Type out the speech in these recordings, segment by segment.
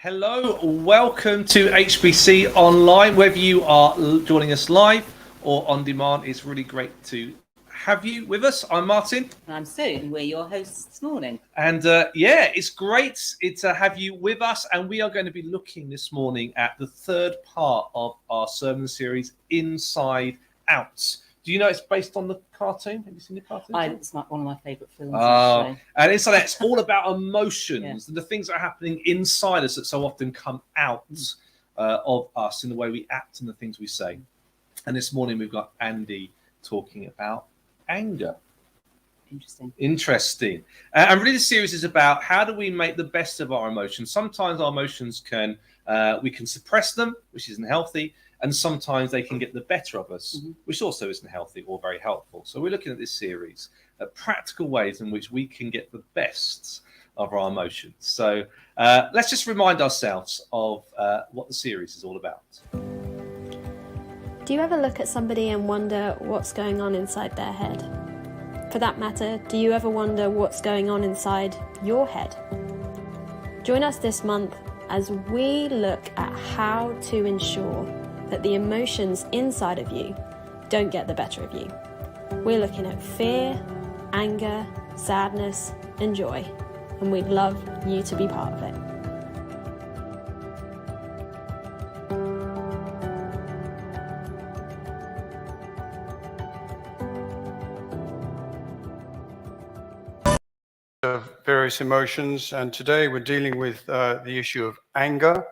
Hello, welcome to HBC Online. Whether you are joining us live or on demand, it's really great to have you with us. I'm Martin. And I'm Sue, and we're your hosts this morning. And it's great to have you with us. And we are going to be looking this morning at the third part of our sermon series, Inside Out. Do you know it's based on the cartoon? Have you seen the cartoon? It's not one of my favourite films. And Inside Out, it's all about emotions and the things that are happening inside us that so often come out of us in the way we act and the things we say. And this morning we've got Andy talking about anger. Interesting. And really the series is about how do we make the best of our emotions. Sometimes our emotions we can suppress them, which isn't healthy. And sometimes they can get the better of us, which also isn't healthy or very helpful. So we're looking at this series at practical ways in which we can get the best of our emotions. So let's just remind ourselves of what the series is all about. Do you ever look at somebody and wonder what's going on inside their head? For that matter, do you ever wonder what's going on inside your head? Join us this month as we look at how to ensure that the emotions inside of you don't get the better of you. We're looking at fear, anger, sadness, and joy, and we'd love you to be part of it. Of various emotions, and today we're dealing with the issue of anger.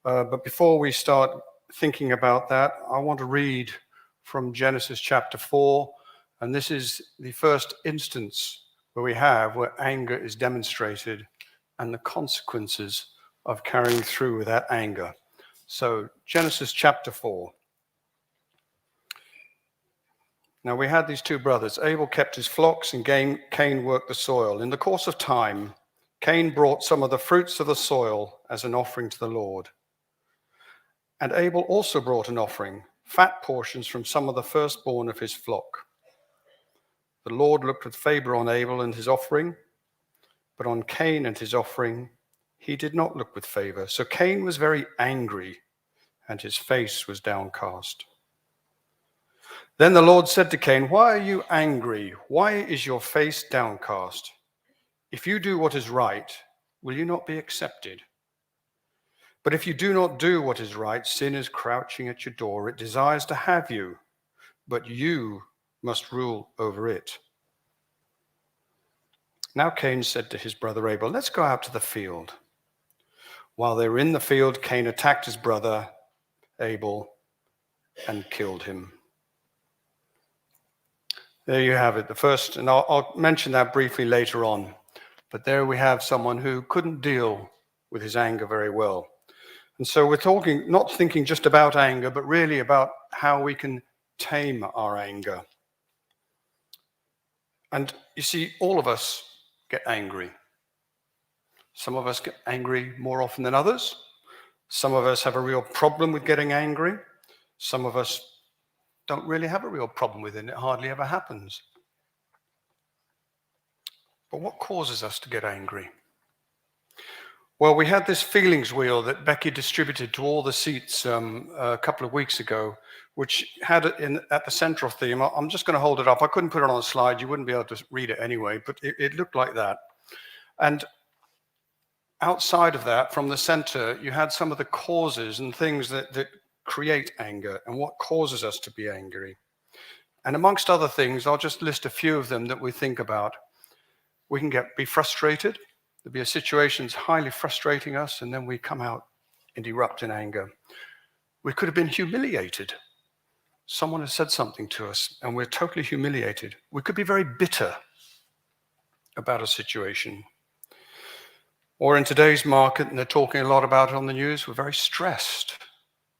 But before we start thinking about that, I want to read from Genesis chapter 4, and this is the first instance where anger is demonstrated and the consequences of carrying through with that anger. So Genesis chapter 4. Now we had these two brothers. Abel kept his flocks and Cain worked the soil. In the course of time, Cain brought some of the fruits of the soil as an offering to the Lord. And Abel also brought an offering, fat portions from some of the firstborn of his flock. The Lord looked with favor on Abel and his offering, but on Cain and his offering, he did not look with favor. So Cain was very angry, and his face was downcast. Then the Lord said to Cain, "Why are you angry? Why is your face downcast? If you do what is right, will you not be accepted? But if you do not do what is right, sin is crouching at your door. It desires to have you, but you must rule over it." Now Cain said to his brother Abel, "Let's go out to the field." While they were in the field, Cain attacked his brother Abel and killed him. There you have it, the first, and I'll mention that briefly later on. But there we have someone who couldn't deal with his anger very well. And so we're not thinking just about anger, but really about how we can tame our anger. And you see, all of us get angry. Some of us get angry more often than others. Some of us have a real problem with getting angry. Some of us don't really have a real problem with it, and it hardly ever happens. But what causes us to get angry? Well, we had this feelings wheel that Becky distributed to all the seats a couple of weeks ago, which had it at the central theme. I'm just going to hold it up. I couldn't put it on a slide. You wouldn't be able to read it anyway, but it looked like that. And outside of that, from the center, you had some of the causes and things that create anger and what causes us to be angry. And amongst other things, I'll just list a few of them that we think about. We can be frustrated. There'll be a situation that's highly frustrating us, and then we come out and erupt in anger. We could have been humiliated. Someone has said something to us, and we're totally humiliated. We could be very bitter about a situation. Or in today's market, and they're talking a lot about it on the news, we're very stressed,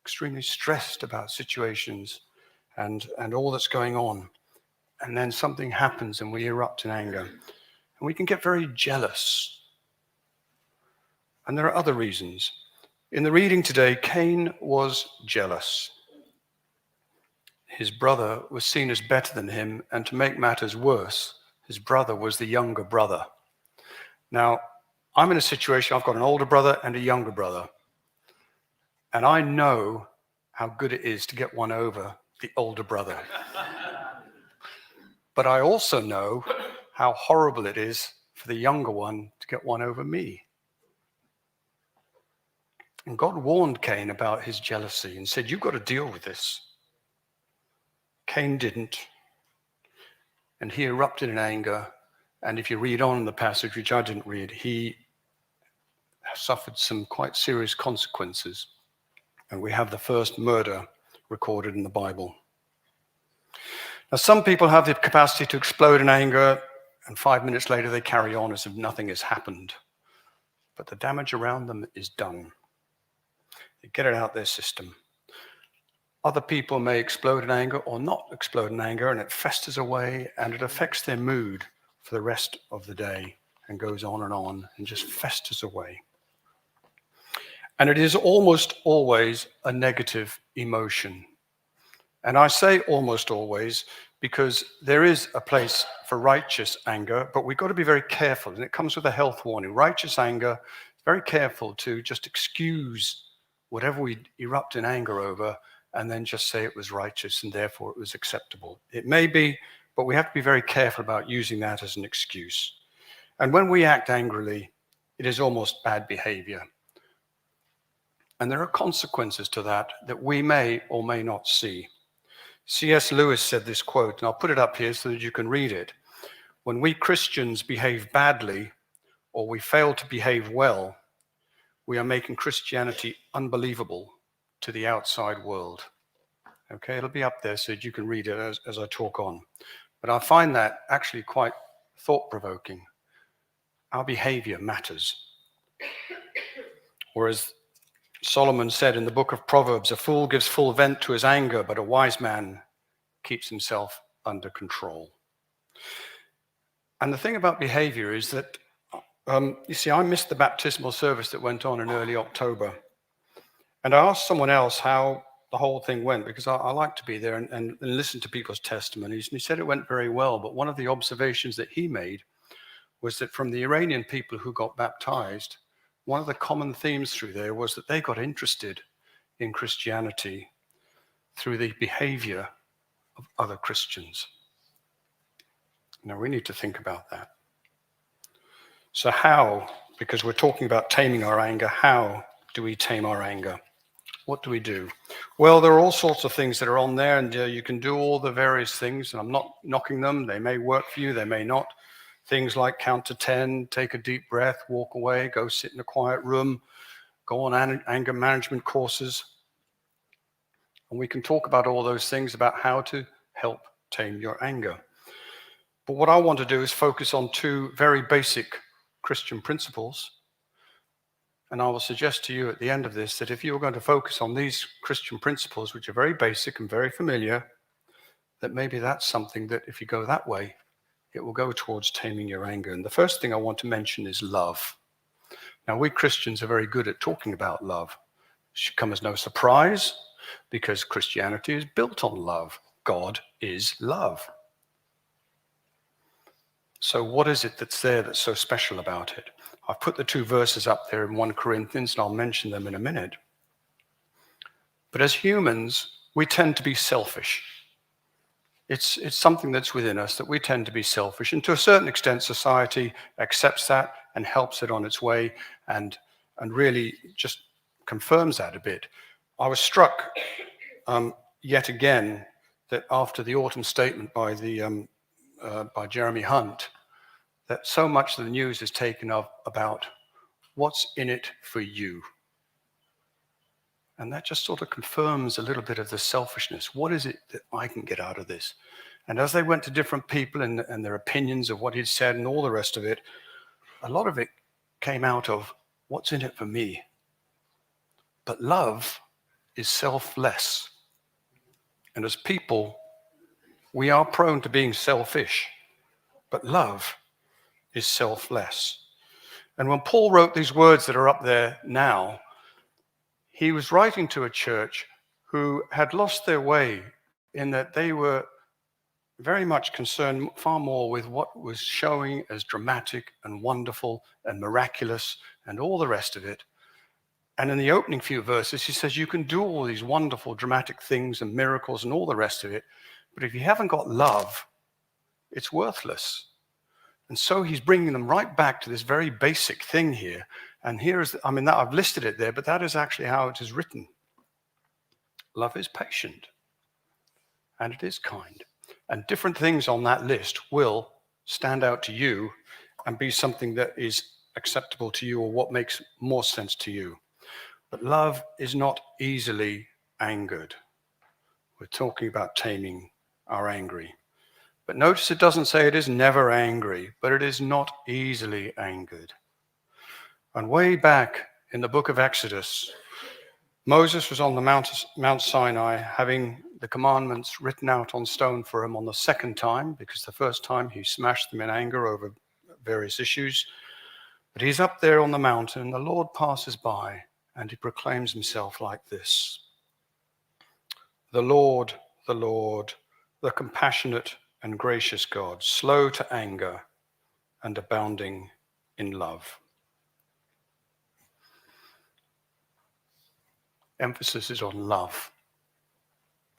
extremely stressed about situations and all that's going on. And then something happens and we erupt in anger. And we can get very jealous. And there are other reasons. In the reading today, Cain was jealous. His brother was seen as better than him, and to make matters worse, his brother was the younger brother. Now, I'm in a situation, I've got an older brother and a younger brother. And I know how good it is to get one over the older brother. But I also know how horrible it is for the younger one to get one over me. And God warned Cain about his jealousy and said, you've got to deal with this. Cain didn't. And he erupted in anger. And if you read on in the passage, which I didn't read, he suffered some quite serious consequences. And we have the first murder recorded in the Bible. Now, some people have the capacity to explode in anger, and 5 minutes later they carry on as if nothing has happened. But the damage around them is done. They get it out their system. Other people may explode in anger or not explode in anger, and it festers away, and it affects their mood for the rest of the day and goes on and just festers away. And it is almost always a negative emotion. And I say almost always because there is a place for righteous anger, but we've got to be very careful, and it comes with a health warning. Righteous anger, very careful to just excuse whatever we erupt in anger over and then just say it was righteous and therefore it was acceptable. It may be, but we have to be very careful about using that as an excuse. And when we act angrily, it is almost bad behavior. And there are consequences to that that we may or may not see. C.S. Lewis said this quote, and I'll put it up here so that you can read it. When we Christians behave badly or we fail to behave well, we are making Christianity unbelievable to the outside world. Okay, it'll be up there so that you can read it as I talk on. But I find that actually quite thought-provoking. Our behavior matters. Whereas Solomon said in the book of Proverbs, a fool gives full vent to his anger, but a wise man keeps himself under control. And the thing about behavior is that, you see, I missed the baptismal service that went on in early October. And I asked someone else how the whole thing went, because I like to be there and listen to people's testimonies. And he said it went very well. But one of the observations that he made was that from the Iranian people who got baptized, one of the common themes through there was that they got interested in Christianity through the behavior of other Christians. Now, we need to think about that. So how, because we're talking about taming our anger, how do we tame our anger? What do we do? Well, there are all sorts of things that are on there, and you can do all the various things, and I'm not knocking them. They may work for you, they may not. Things like count to 10, take a deep breath, walk away, go sit in a quiet room, go on anger management courses. And we can talk about all those things about how to help tame your anger. But what I want to do is focus on two very basic Christian principles. And I will suggest to you at the end of this that if you're going to focus on these Christian principles, which are very basic and very familiar, that maybe that's something that if you go that way, it will go towards taming your anger. And the first thing I want to mention is love. Now, we Christians are very good at talking about love. It should come as no surprise, because Christianity is built on love. God is love. So what is it that's there that's so special about it? I've put the two verses up there in 1 Corinthians, and I'll mention them in a minute. But as humans, we tend to be selfish. It's something that's within us that we tend to be selfish. And to a certain extent, society accepts that and helps it on its way and really just confirms that a bit. I was struck yet again that after the autumn statement by Jeremy Hunt, that so much of the news is taken up about what's in it for you. And that just sort of confirms a little bit of the selfishness. What is it that I can get out of this? And as they went to different people and their opinions of what he'd said and all the rest of it, a lot of it came out of what's in it for me. But love is selfless. And as people, we are prone to being selfish. But love is selfless. And when Paul wrote these words that are up there now, he was writing to a church who had lost their way in that they were very much concerned far more with what was showing as dramatic and wonderful and miraculous and all the rest of it. And in the opening few verses, he says, you can do all these wonderful, dramatic things and miracles and all the rest of it, but if you haven't got love, it's worthless. And so he's bringing them right back to this very basic thing here. And here is, I've listed it there, but that is actually how it is written. Love is patient, and it is kind. And different things on that list will stand out to you and be something that is acceptable to you or what makes more sense to you. But love is not easily angered. We're talking about taming our angry. But notice it doesn't say it is never angry, but it is not easily angered. And way back in the book of Exodus, Moses was on the Mount Sinai having the commandments written out on stone for him on the second time, because the first time he smashed them in anger over various issues. But he's up there on the mountain, and the Lord passes by, and he proclaims himself like this. The Lord, the compassionate and gracious God, slow to anger and abounding in love. Emphasis is on love.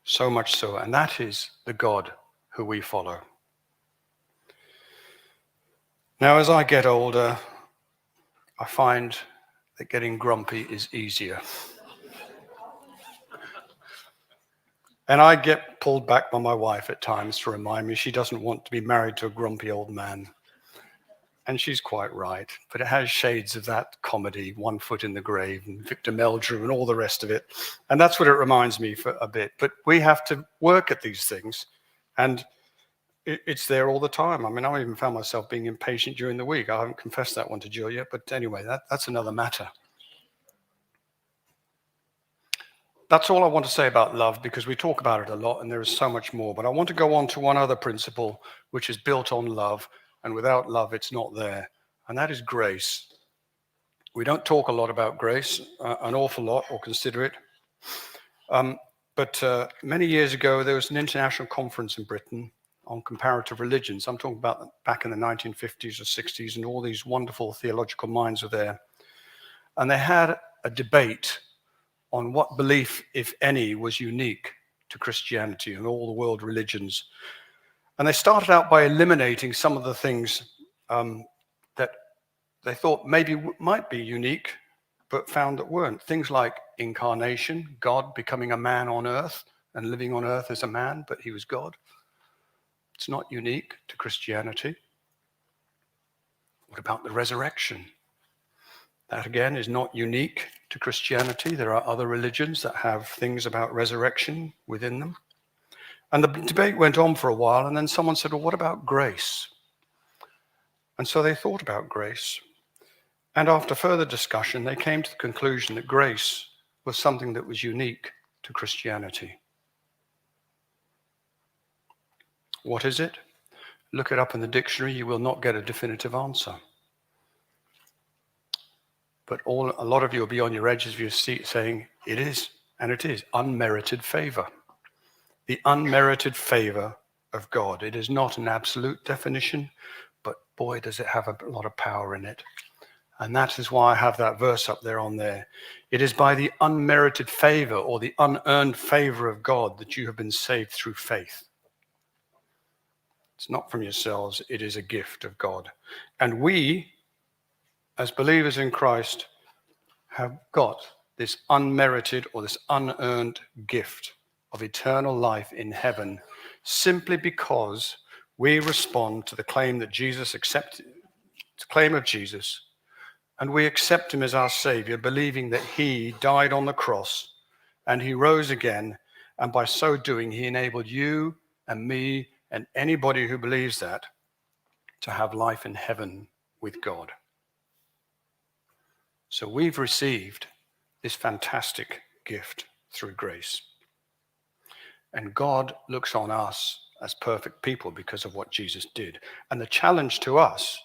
So much so, and that is the God who we follow. Now, as I get older, I find that getting grumpy is easier. And I get pulled back by my wife at times to remind me she doesn't want to be married to a grumpy old man. And she's quite right, but it has shades of that comedy, One Foot in the Grave and Victor Meldrew and all the rest of it. And that's what it reminds me for a bit. But we have to work at these things, and it's there all the time. I even found myself being impatient during the week. I haven't confessed that one to Jill yet, but anyway, that's another matter. That's all I want to say about love, because we talk about it a lot and there is so much more. But I want to go on to one other principle which is built on love, and without love it's not there, and that is grace. We don't talk a lot about grace, an awful lot, or consider it. But many years ago there was an international conference in Britain on comparative religions. I'm talking about back in the 1950s or 60s, and all these wonderful theological minds were there. And they had a debate on what belief, if any, was unique to Christianity and all the world religions. And they started out by eliminating some of the things that they thought maybe might be unique, but found that weren't. Things like incarnation, God becoming a man on earth and living on earth as a man, but he was God. It's not unique to Christianity. What about the resurrection? That again is not unique to Christianity. There are other religions that have things about resurrection within them. And the debate went on for a while, and then someone said, well, what about grace? And so they thought about grace. And after further discussion, they came to the conclusion that grace was something that was unique to Christianity. What is it? Look it up in the dictionary. You will not get a definitive answer. But a lot of you will be on your edges of your seat saying, it is, and it is, unmerited favor. The unmerited favor of God. It is not an absolute definition, but boy, does it have a lot of power in it. And that is why I have that verse up there on there. It is by the unmerited favor or the unearned favor of God that you have been saved through faith. It's not from yourselves, it is a gift of God. And we, as believers in Christ, have got this unmerited or this unearned gift of eternal life in heaven simply because we respond to the claim that Jesus accepted, the claim of Jesus, and we accept him as our Savior, believing that he died on the cross and he rose again, and by so doing he enabled you and me and anybody who believes that to have life in heaven with God. So we've received this fantastic gift through grace. And God looks on us as perfect people because of what Jesus did. And the challenge to us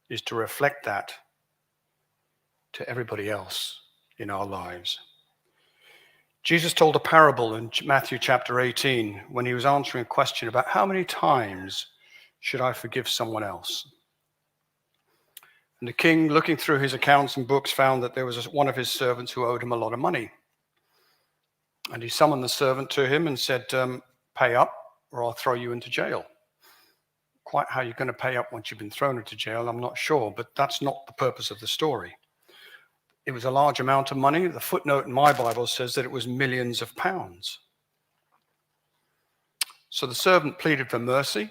is to reflect that to everybody else in our lives. Jesus told a parable in Matthew chapter 18 when he was answering a question about how many times should I forgive someone else? And the king, looking through his accounts and books, found that there was one of his servants who owed him a lot of money. And he summoned the servant to him and said, pay up or I'll throw you into jail. Quite how you're going to pay up once you've been thrown into jail, I'm not sure, but that's not the purpose of the story. It was a large amount of money. The footnote in my Bible says that it was millions of pounds. So the servant pleaded for mercy.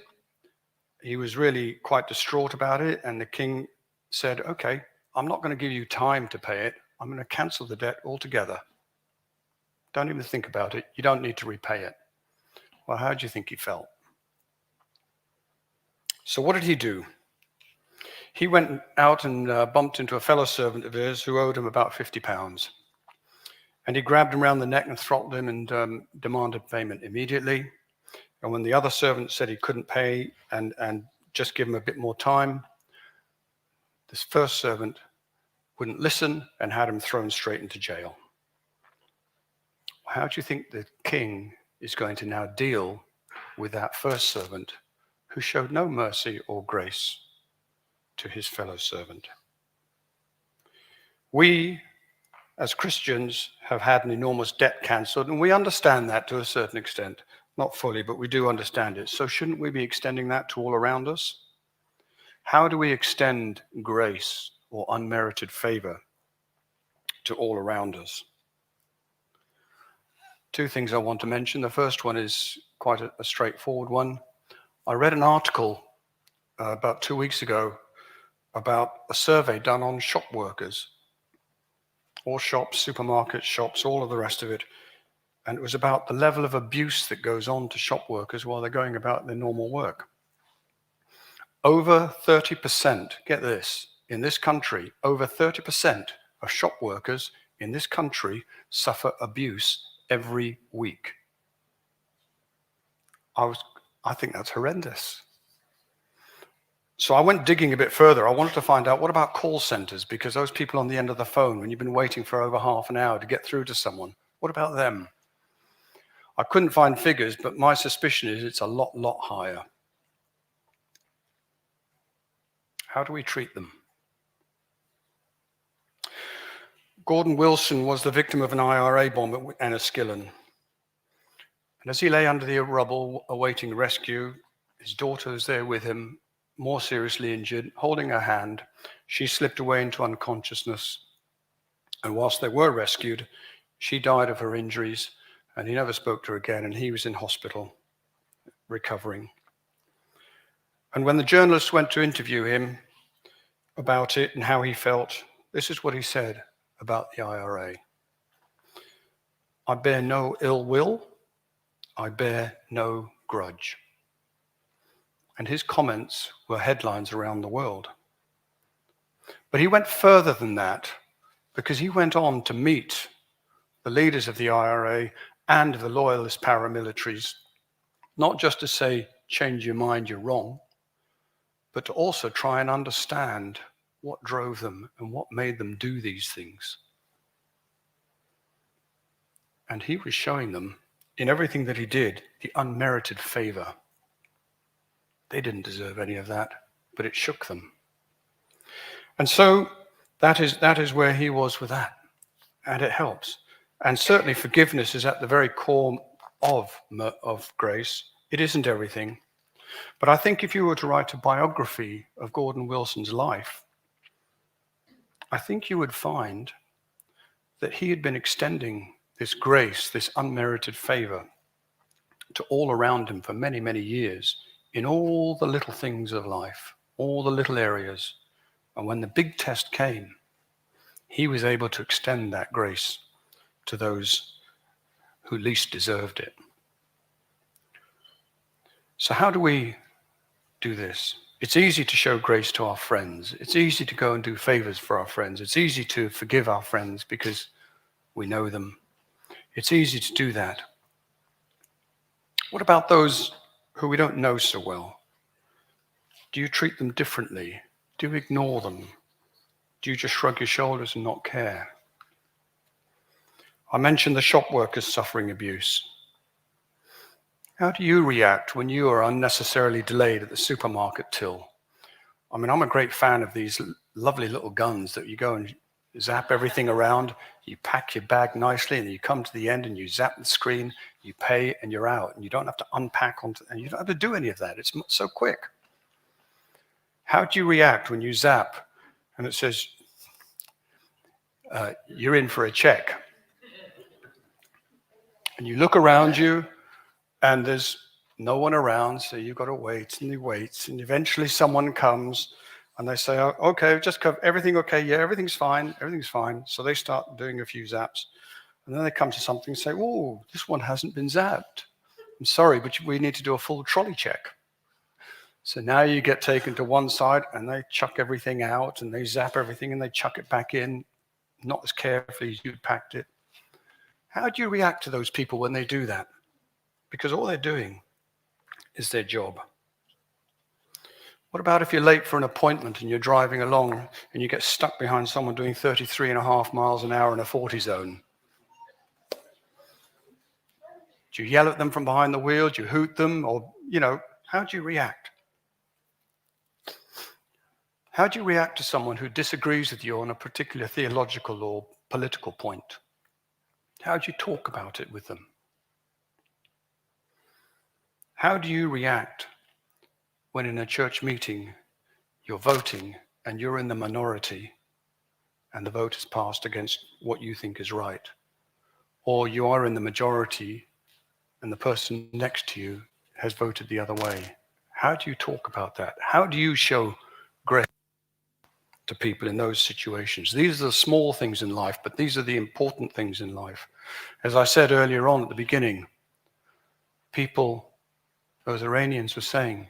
He was really quite distraught about it. And the king said, okay, I'm not going to give you time to pay it. I'm going to cancel the debt altogether. Don't even think about it. You don't need to repay it. Well, how do you think he felt? So what did he do? He went out and bumped into a fellow servant of his who owed him about £50. And he grabbed him around the neck and throttled him and demanded payment immediately. And when the other servant said he couldn't pay and just give him a bit more time, this first servant wouldn't listen and had him thrown straight into jail. How do you think the king is going to now deal with that first servant who showed no mercy or grace to his fellow servant? We, as Christians, have had an enormous debt cancelled, and we understand that to a certain extent. Not fully, but we do understand it. So shouldn't we be extending that to all around us? How do we extend grace or unmerited favor to all around us? Two things I want to mention. The first one is quite a straightforward one. I read an article about 2 weeks ago about a survey done on shop workers, all shops, supermarkets, shops, all of the rest of it. And it was about the level of abuse that goes on to shop workers while they're going about their normal work. Over 30%, get this, in this country, over 30% of shop workers in this country suffer abuse every week. I think that's horrendous. So I went digging a bit further. I wanted to find out, what about call centers? Because those people on the end of the phone, when you've been waiting for over half an hour to get through to someone, what about them? I couldn't find figures, but my suspicion is it's a lot higher. How do we treat them? Gordon Wilson was the victim of an IRA bomb at Enniskillen. And as he lay under the rubble awaiting rescue, his daughter was there with him, more seriously injured, holding her hand. She slipped away into unconsciousness. And whilst they were rescued, she died of her injuries, and he never spoke to her again, and he was in hospital recovering. And when the journalists went to interview him about it and how he felt, this is what he said about the IRA. I bear no ill will. I bear no grudge. And his comments were headlines around the world. But he went further than that, because he went on to meet the leaders of the IRA and the loyalist paramilitaries, not just to say, change your mind, you're wrong, but to also try and understand what drove them and what made them do these things. And he was showing them, in everything that he did, the unmerited favor. They didn't deserve any of that, but it shook them. And so that is where he was with that, and it helps. And certainly forgiveness is at the very core of grace. It isn't everything. But I think if you were to write a biography of Gordon Wilson's life, I think you would find that he had been extending this grace, this unmerited favor, to all around him for many, many years, in all the little things of life, all the little areas. And when the big test came, he was able to extend that grace to those who least deserved it. So how do we do this? It's easy to show grace to our friends. It's easy to go and do favors for our friends. It's easy to forgive our friends because we know them. It's easy to do that. What about those who we don't know so well? Do you treat them differently? Do you ignore them? Do you just shrug your shoulders and not care? I mentioned the shop workers suffering abuse. How do you react when you are unnecessarily delayed at the supermarket till? I mean, I'm a great fan of these lovely little guns that you go and zap everything around, you pack your bag nicely, and you come to the end and you zap the screen, you pay, and you're out. And you don't have to unpack, and you don't have to do any of that. It's so quick. How do you react when you zap and it says, you're in for a check? And you look around you, and there's no one around, so you've got to wait, and you wait, and eventually someone comes, and they say, oh, okay, just cover everything, okay, yeah, everything's fine. So they start doing a few zaps, and then they come to something and say, oh, this one hasn't been zapped. I'm sorry, but we need to do a full trolley check. So now you get taken to one side, and they chuck everything out, and they zap everything, and they chuck it back in, not as carefully as you'd packed it. How do you react to those people when they do that? Because all they're doing is their job. What about if you're late for an appointment and you're driving along and you get stuck behind someone doing 33.5 miles an hour in a 40 zone? Do you yell at them from behind the wheel? Do you hoot them? Or, how do you react? How do you react to someone who disagrees with you on a particular theological or political point? How do you talk about it with them? How do you react when in a church meeting you're voting and you're in the minority and the vote is passed against what you think is right? Or you are in the majority and the person next to you has voted the other way? How do you talk about that? How do you show grace to people in those situations? These are the small things in life, but these are the important things in life. As I said earlier on at the beginning, those Iranians were saying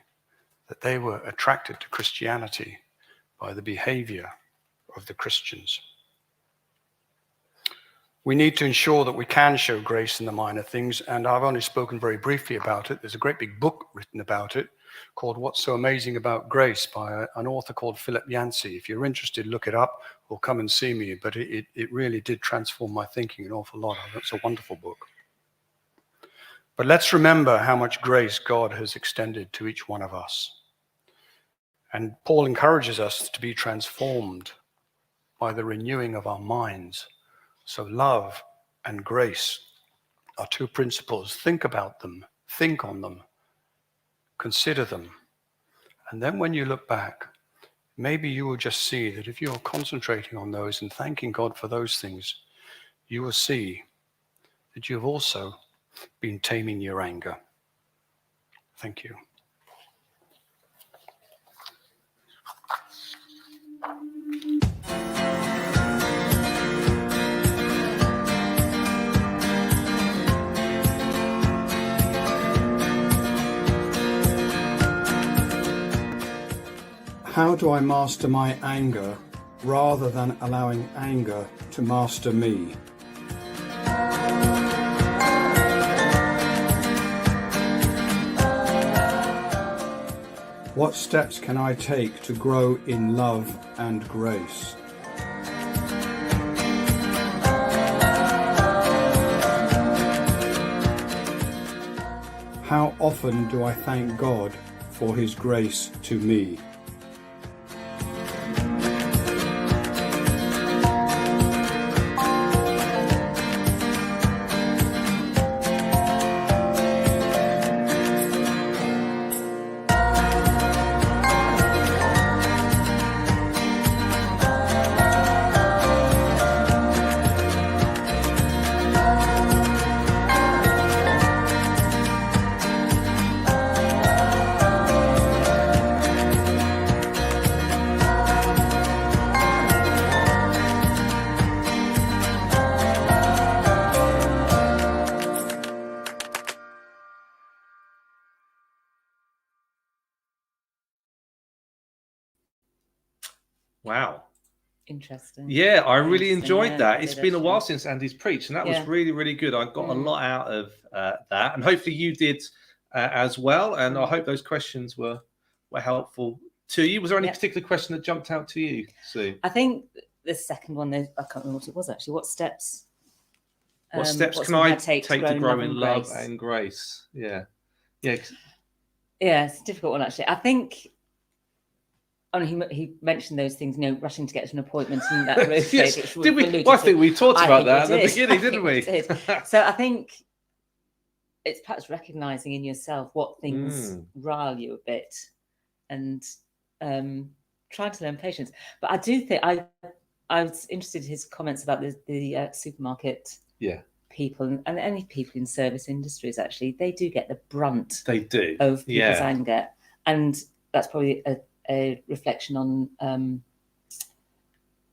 that they were attracted to Christianity by the behavior of the Christians. We need to ensure that we can show grace in the minor things, and I've only spoken very briefly about it. There's a great big book written about it called What's So Amazing About Grace by an author called Philip Yancey. If you're interested, look it up or come and see me, but it really did transform my thinking an awful lot. It's a wonderful book. But let's remember how much grace God has extended to each one of us. And Paul encourages us to be transformed by the renewing of our minds. So love and grace are two principles. Think about them, think on them, consider them. And then when you look back, maybe you will just see that if you're concentrating on those and thanking God for those things, you will see that you've also been taming your anger. Thank you. How do I master my anger rather than allowing anger to master me? What steps can I take to grow in love and grace? How often do I thank God for His grace to me? Wow. Interesting. Yeah, I really Interesting, enjoyed yeah, that. I It's did been a while actually. since Andy's preached, and that was Yeah. really, really good. I got a lot out of that, and hopefully you did as well. And I hope those questions were helpful to you. Was there any Yeah. particular question that jumped out to you, Sue? I think the second one, I can't remember what it was actually. What steps What steps what's can it I gonna take to grow in love and grace? Yeah. Yeah. Yeah, it's a difficult one actually. I think. He mentioned those things, rushing to get to an appointment and that road Yes. trip, which Did we? alluded Well, I to. think we talked I about think we that at the did. beginning, I didn't think we? we did. So I think it's perhaps recognizing in yourself what things rile you a bit and trying to learn patience. But I do think I was interested in his comments about the supermarket people and any people in service industries. Actually, they do get the brunt They do. of people's anger, and that's probably a reflection on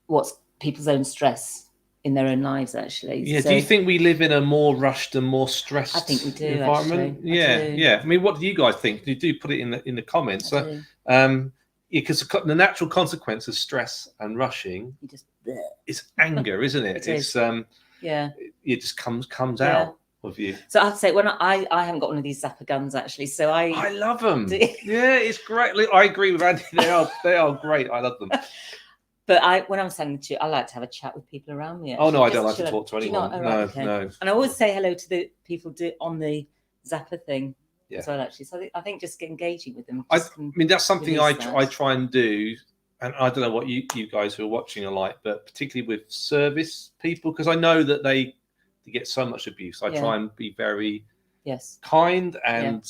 what's people's own stress in their own lives, actually. Yeah. So, Do you think we live in a more rushed and more stressed I think we do, environment? actually. Yeah. I do. Yeah. I mean, what do you guys think? You do put it in the comments. I do. Because the natural consequence of stress and rushing You just is anger, isn't it? It is. It just comes Yeah. out of you. So I have to say, when I haven't got one of these Zappa guns, actually, so I love them. Do- Yeah, it's great. I agree with Andy. They are great. I love them. But when I'm standing to, I like to have a chat with people around me. Oh no, I actually, don't like just to talk to do you not? anyone. Oh, No, right, okay. no. And I always say hello to the people on the Zappa thing Yeah. as well, actually. So I think just engaging with them. I just can mean, that's something I release that. try and do, and I don't know what you guys who are watching are like, but particularly with service people, because I know that they get so much abuse. I try and be very Yes. kind and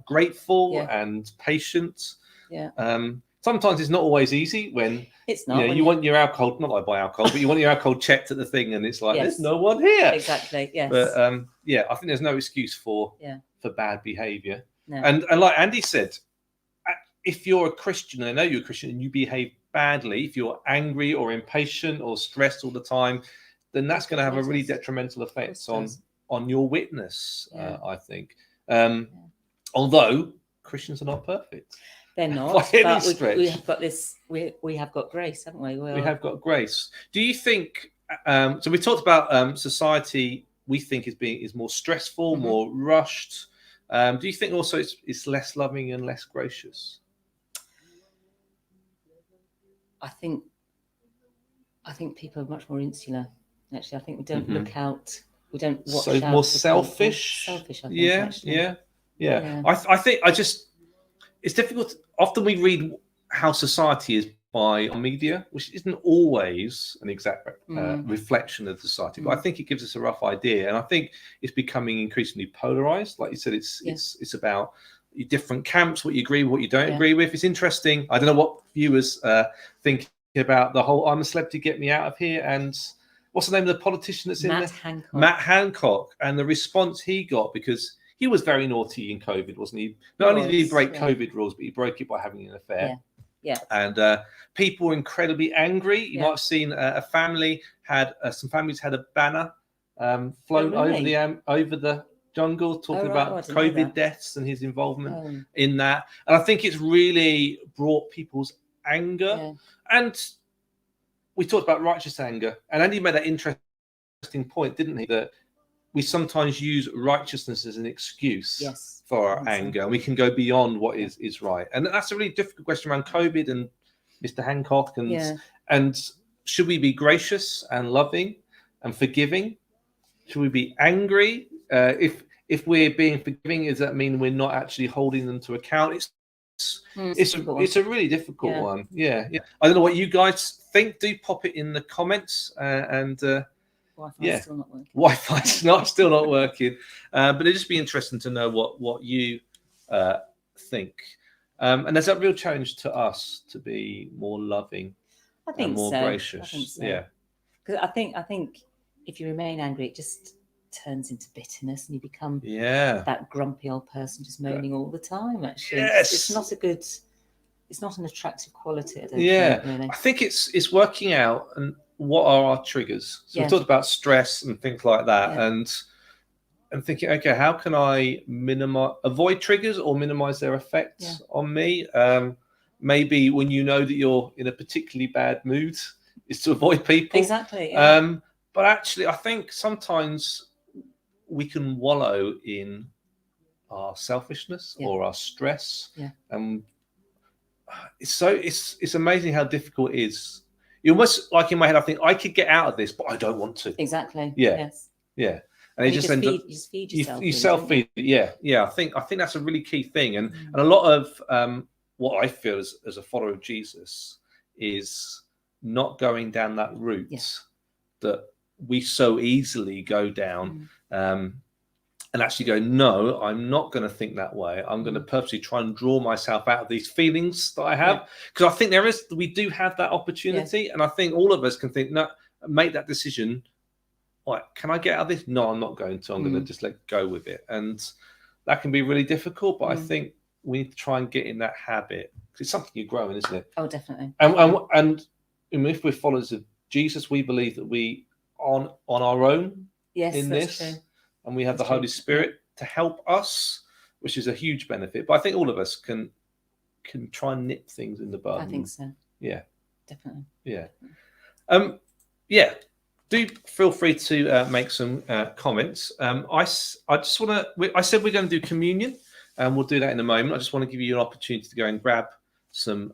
grateful Yeah. and patient. Yeah. Sometimes it's not always easy when It's not. when you want your alcohol, not that I buy alcohol, but you want your alcohol checked at the thing, and it's like Yes. there's no one here. Exactly. Yes. But I think there's no excuse for bad behaviour. No. And like Andy said, if you're a Christian, and I know you're a Christian, and you behave badly, if you're angry or impatient or stressed all the time, then that's going to have a really detrimental effect on your witness. Yeah. I think, although Christians are not perfect. They're not. By any But stretch. we have got this. We have got grace, haven't we? We have got grace. Do you think? So we talked about society. We think is more stressful, more rushed. Do you think also it's less loving and less gracious? I think people are much more insular. Actually, I think we don't look out. We don't watch out. More for selfish. people. Selfish, I think. Yeah. actually. Yeah. I think it's difficult. Often we read how society is by media, which isn't always an exact reflection of society, but I think it gives us a rough idea. And I think it's becoming increasingly polarized. Like you said, it's about different camps, what you agree with, what you don't agree with. It's interesting. I don't know what viewers think about the whole "I'm a celebrity, get me out of here" and what's the name of the politician that's in there? Hancock. Matt Hancock, and the response he got, because he was very naughty in COVID, wasn't he? Not only did he break COVID rules, but he broke it by having an affair. Yeah. And people were incredibly angry. You might have seen some families had a banner flown over the jungle talking about COVID deaths and his involvement in that. And I think it's really brought people's anger. Yeah. And we talked about righteous anger. And Andy made that interesting point, didn't he? That we sometimes use righteousness as an excuse for our anger, and we can go beyond what is right. And that's a really difficult question around COVID and Mr. Hancock. And should we be gracious and loving and forgiving? Should we be angry? If we're being forgiving, does that mean we're not actually holding them to account? It's a really difficult one. Yeah. I don't know what you guys think. Do pop it in the comments Wi-Fi's still not working. Wi-Fi's still not working. But it'd just be interesting to know what you think. And there's that real challenge to us to be more loving and more gracious. I think so. Yeah. Because I think if you remain angry, it just turns into bitterness and you become that grumpy old person just moaning all the time. Actually, it's not an attractive quality. I don't think, really. I think it's working out and what are our triggers. So we talked about stress and things like that, and thinking, okay, how can I avoid triggers or minimize their effects on me? Maybe when you know that you're in a particularly bad mood, is to avoid people. Exactly. Yeah. But actually, I think sometimes we can wallow in our selfishness or our stress. It's amazing how difficult it is. You almost, like in my head, I think I could get out of this, but I don't want to. Exactly. Yeah. Yes. Yeah. And You just ends up, you just feed yourself. you really, self-feed. Yeah. I think that's a really key thing. And a lot of what I feel as a follower of Jesus is not going down that route that we so easily go down. And actually go, no, I'm not going to think that way. I'm going to purposely try and draw myself out of these feelings that I have. Because I think we do have that opportunity. And I think all of us can think, no, make that decision. Like, can I get out of this? No, I'm not going to. I'm going to just let go with it. And that can be really difficult. But I think we need to try and get in that habit. Because it's something you're growing, isn't it? Oh, definitely. And if we're followers of Jesus, we believe that we on our own in this. True. And we have the Holy Spirit to help us, which is a huge benefit. But I think all of us can try and nip things in the bud. I think so. Yeah. Definitely. Yeah. Do feel free to make some comments. I just want to. I said we're going to do communion, and we'll do that in a moment. I just want to give you an opportunity to go and grab some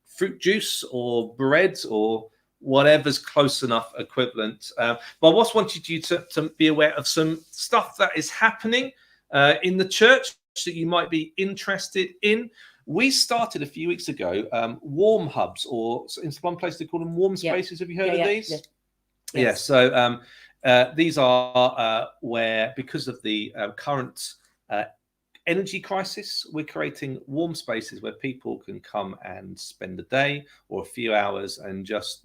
fruit juice or bread or whatever's close enough equivalent. But I just wanted you to be aware of some stuff that is happening in the church that you might be interested in. We started a few weeks ago warm hubs, or in one place they call them warm spaces. Have you heard of these? Yeah. So these are where, because of the current energy crisis, we're creating warm spaces where people can come and spend a day or a few hours and just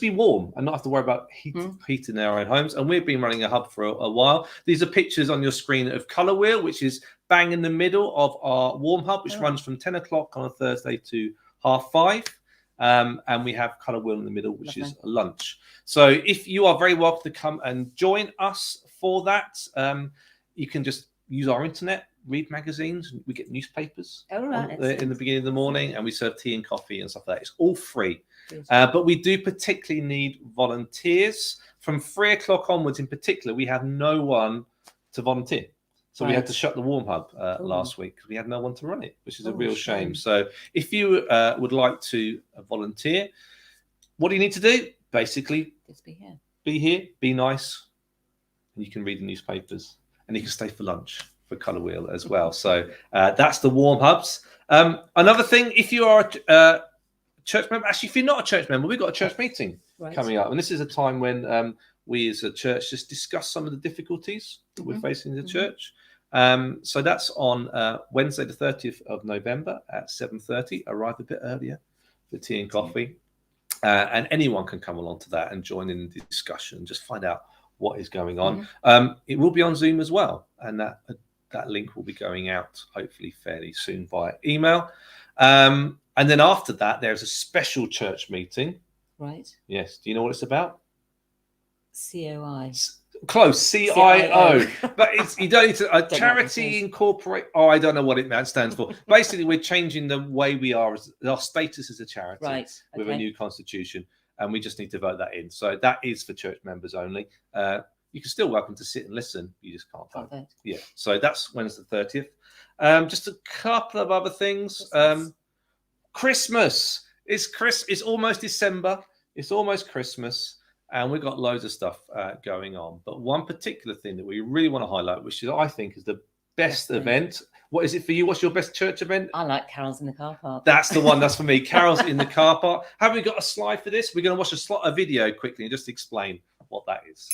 be warm and not have to worry about heat in their own homes. And we've been running a hub for a while. These are pictures on your screen of Colour Wheel, which is bang in the middle of our warm hub, which runs from 10 o'clock on a Thursday to 5:30. And we have Colour Wheel in the middle, which is a lunch. So if you are very welcome to come and join us for that, you can just use our internet, read magazines. We get newspapers in the beginning of the morning, and we serve tea and coffee and stuff like that. It's all free. But we do particularly need volunteers. From 3 o'clock onwards in particular, we have no one to volunteer. So we had to shut the warm hub last week because we had no one to run it, which is a real shame. So if you would like to volunteer, what do you need to do? Basically, just be here. Be here, be nice, and you can read the newspapers, and you can stay for lunch for Colour Wheel as well. So that's the warm hubs. Another thing, if you are a church member, actually, if you're not a church member, we've got a church meeting coming up, and this is a time when we as a church just discuss some of the difficulties that we're facing in the church. So that's on Wednesday, the 30th of November at 7:30. Arrive a bit earlier for tea and coffee. And anyone can come along to that and join in the discussion, just find out what is going on. It will be on Zoom as well. And that link will be going out hopefully fairly soon via email. And then after that, there's a special church meeting. Right. Yes. Do you know what it's about? COI. Close, CIO. But you don't need to. Charity Incorporate. Oh, I don't know what it stands for. Basically, we're changing the way we are, our status as a charity, with a new constitution, and we just need to vote that in. So that is for church members only. You can still welcome to sit and listen. You just can't vote. Yeah. So that's Wednesday the 30th. Just a couple of other things. Christmas. It's almost December. It's almost Christmas. And we've got loads of stuff going on. But one particular thing that we really want to highlight, which I think is the best event. What is it for you? What's your best church event? I like carols in the car park. That's the one. That's for me. Carols in the car park. Have we got a slide for this? We're going to watch a video quickly and just explain what that is.